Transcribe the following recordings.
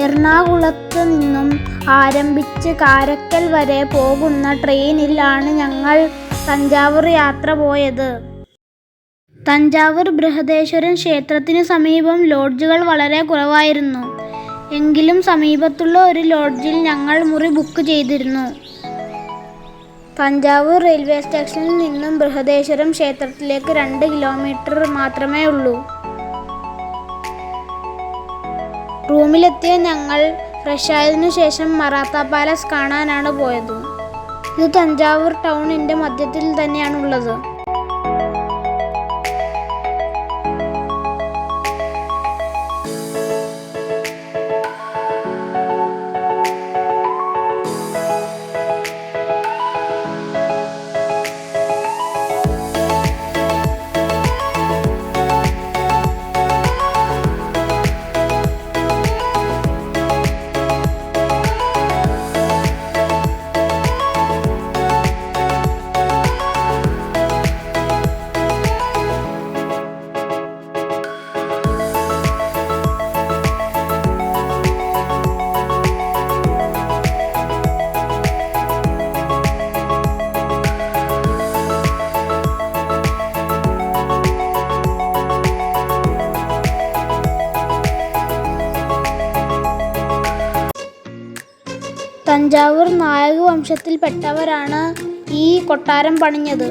എറണാകുളത്ത് നിന്നും ആരംഭിച്ച് കാരക്കൽ വരെ പോകുന്ന ട്രെയിനിൽ ആണ് ഞങ്ങൾ തഞ്ചാവൂർ യാത്ര പോയത്. തഞ്ചാവൂർ ബൃഹദേശ്വരൻ ക്ഷേത്രത്തിനു സമീപം ലോഡ്ജുകൾ വളരെ കുറവായിരുന്നു. എങ്കിലും സമീപത്തുള്ള ഒരു ലോഡ്ജിൽ ഞങ്ങൾ മുറി ബുക്ക് ചെയ്തിരുന്നു. തഞ്ചാവൂർ റെയിൽവേ സ്റ്റേഷനിൽ നിന്നും ബൃഹദേശ്വരം ക്ഷേത്രത്തിലേക്ക് 2 കിലോമീറ്റർ മാത്രമേ ഉള്ളൂ. റൂമിലെത്തിയ ഞങ്ങൾ ഫ്രഷായതിനു ശേഷം മറാത്ത പാലസ് കാണാനാണ് പോയത്. ഇത് തഞ്ചാവൂർ ടൗണിന്റെ മധ്യത്തിൽ തന്നെയാണുള്ളത്. തഞ്ചാവൂർ നായക വംശത്തിൽപ്പെട്ടവരാണ് ഈ കൊട്ടാരം പണിഞ്ഞത്.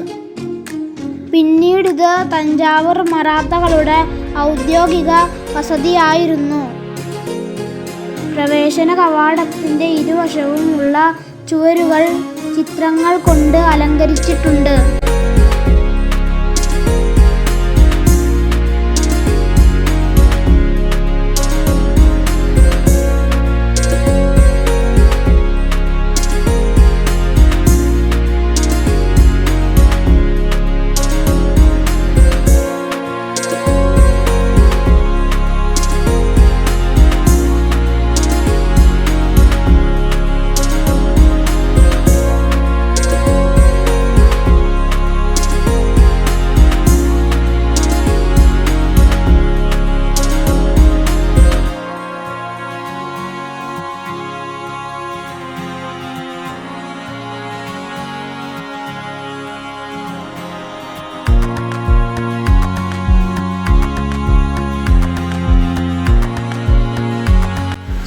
പിന്നീടിത് തഞ്ചാവൂർ മറാത്തകളുടെ ഔദ്യോഗിക വസതിയായിരുന്നു. പ്രവേശന കവാടത്തിന്റെ ഇരുവശവും ഉള്ള ചുവരുകൾ ചിത്രങ്ങൾ കൊണ്ട് അലങ്കരിച്ചിട്ടുണ്ട്.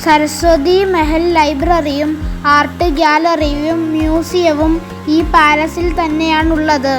സരസ്വതി മഹൽ ലൈബ്രറിയും ആർട്ട് ഗ്യാലറിയും മ്യൂസിയവും ഈ പാലസിൽ തന്നെയാണുള്ളത്.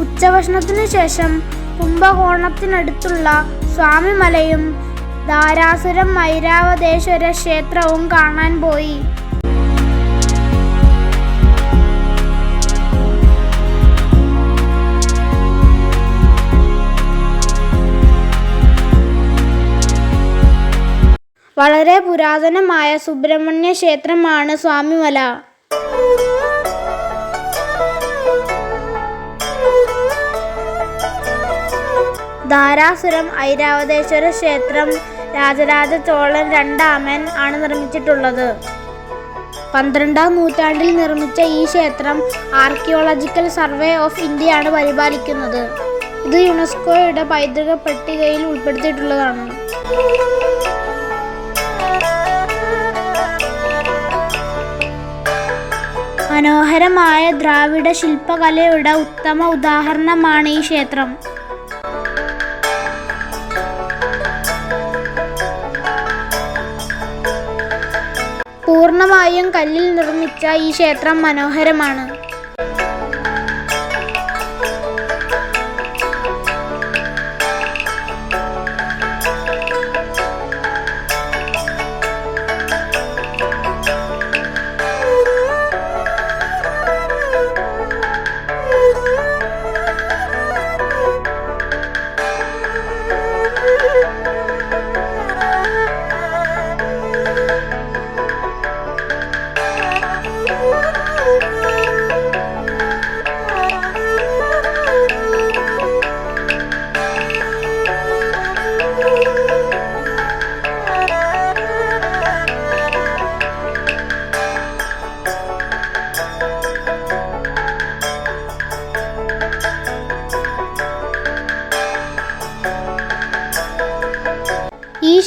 ഉച്ചഭക്ഷണത്തിനു ശേഷം കുംഭകോണത്തിനടുത്തുള്ള സ്വാമിമലയും ധാരാസുരം ഐരാവതേശ്വര ക്ഷേത്രവും കാണാൻ പോയി. വളരെ പുരാതനമായ സുബ്രഹ്മണ്യ ക്ഷേത്രമാണ് സ്വാമിമല. ധാരാസുരം ഐരാവതേശ്വര ക്ഷേത്രം രാജരാജ ചോളൻ രണ്ടാമൻ ആണ് നിർമ്മിച്ചിട്ടുള്ളത്. 12ാം നൂറ്റാണ്ടിൽ നിർമ്മിച്ച ഈ ക്ഷേത്രം ആർക്കിയോളജിക്കൽ സർവേ ഓഫ് ഇന്ത്യയാണ് പരിപാലിക്കുന്നത്. ഇത് യുനെസ്കോയുടെ പൈതൃക പട്ടികയിൽ ഉൾപ്പെടുത്തിയിട്ടുള്ളതാണ്. മനോഹരമായ ദ്രാവിഡ ശില്പകലയുടെ ഉത്തമ ഉദാഹരണമാണ് ഈ ക്ഷേത്രം. പൂർണ്ണമായും കല്ലിൽ നിർമ്മിച്ച ഈ ക്ഷേത്രം മനോഹരമാണ്.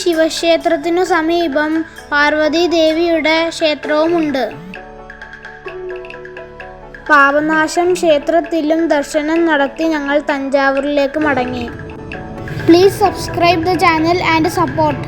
ശിവക്ഷേത്രത്തിനു സമീപം പാർവതി ദേവിയുടെ ക്ഷേത്രവുമുണ്ട്. പാപനാശം ക്ഷേത്രത്തിലും ദർശനം നടത്തി ഞങ്ങൾ തഞ്ചാവൂരിലേക്ക് മടങ്ങി. Please subscribe the channel and support.